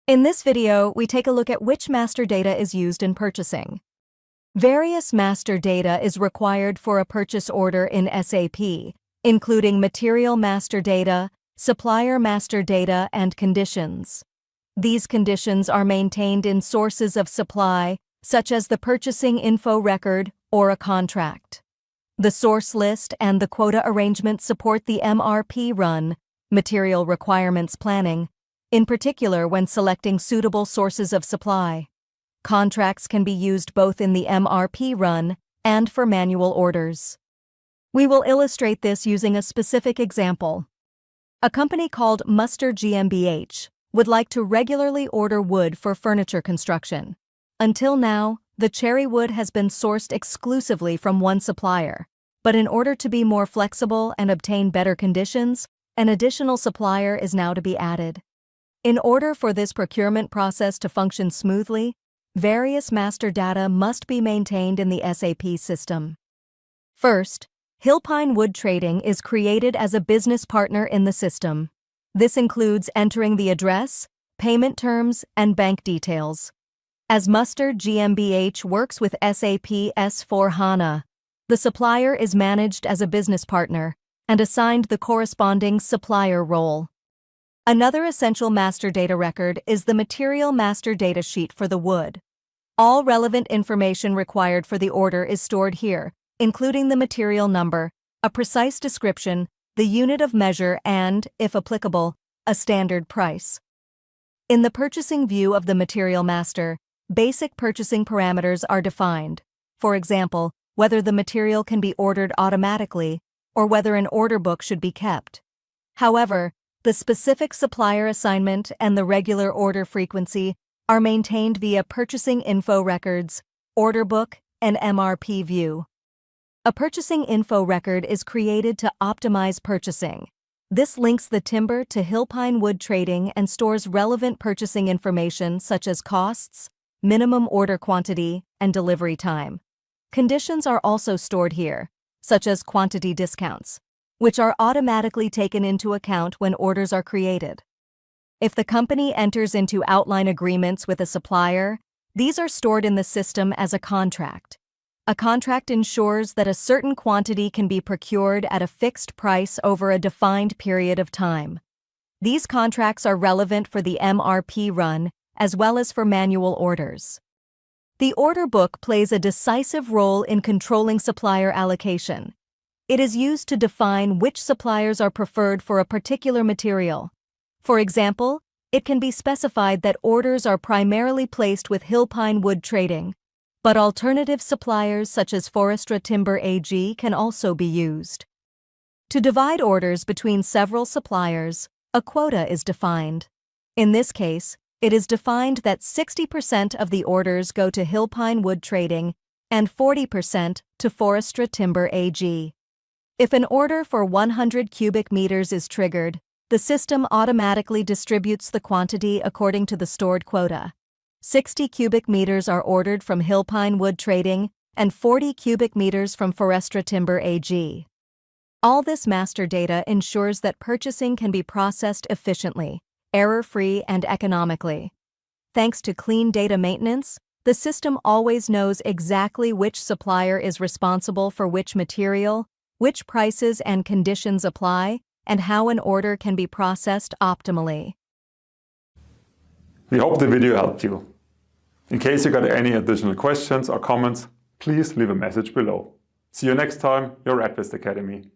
In this video, we take a look at which master data is used in purchasing. Various master data is required for a purchase order in SAP, including material master data, supplier master data, and conditions. These conditions are maintained in sources of supply, such as the purchasing info record or a contract. The source list and the quota arrangement support the MRP run, material requirements planning, in particular when selecting suitable sources of supply. Contracts can be used both in the MRP run and for manual orders. We will illustrate this using a specific example. A company called Muster GmbH would like to regularly order wood for furniture construction. Until now, the cherry wood has been sourced exclusively from one supplier, but in order to be more flexible and obtain better conditions, an additional supplier is now to be added. In order for this procurement process to function smoothly, various master data must be maintained in the SAP system. First, Hillpine Wood Trading is created as a business partner in the system. This includes entering the address, payment terms, and bank details. As Muster GmbH works with SAP S/4HANA, the supplier is managed as a business partner and assigned the corresponding supplier role. Another essential master data record is the material master data sheet for the wood. All relevant information required for the order is stored here, including the material number, a precise description, the unit of measure, and, if applicable, a standard price. In the purchasing view of the material master, basic purchasing parameters are defined. For example, whether the material can be ordered automatically or whether an order book should be kept. However, the specific supplier assignment and the regular order frequency are maintained via purchasing info records, order book, and MRP view. A purchasing info record is created to optimize purchasing. This links the timber to Hillpine Wood Trading and stores relevant purchasing information such as costs, minimum order quantity, and delivery time. Conditions are also stored here, such as quantity discounts, which are automatically taken into account when orders are created. If the company enters into outline agreements with a supplier, these are stored in the system as a contract. A contract ensures that a certain quantity can be procured at a fixed price over a defined period of time. These contracts are relevant for the MRP run as well as for manual orders. The order book plays a decisive role in controlling supplier allocation. It is used to define which suppliers are preferred for a particular material. For example, it can be specified that orders are primarily placed with Hillpine Wood Trading, but alternative suppliers such as Forestra Timber AG can also be used. To divide orders between several suppliers, a quota is defined. In this case, it is defined that 60% of the orders go to Hillpine Wood Trading and 40% to Forestra Timber AG. If an order for 100 cubic meters is triggered, the system automatically distributes the quantity according to the stored quota. 60 cubic meters are ordered from Hillpine Wood Trading and 40 cubic meters from Forestra Timber AG. All this master data ensures that purchasing can be processed efficiently, error-free, and economically. Thanks to clean data maintenance, the system always knows exactly which supplier is responsible for which material, which prices and conditions apply, and how an order can be processed optimally. We hope the video helped you. In case you got any additional questions or comments, please leave a message below. See you next time, your ADVIST Academy.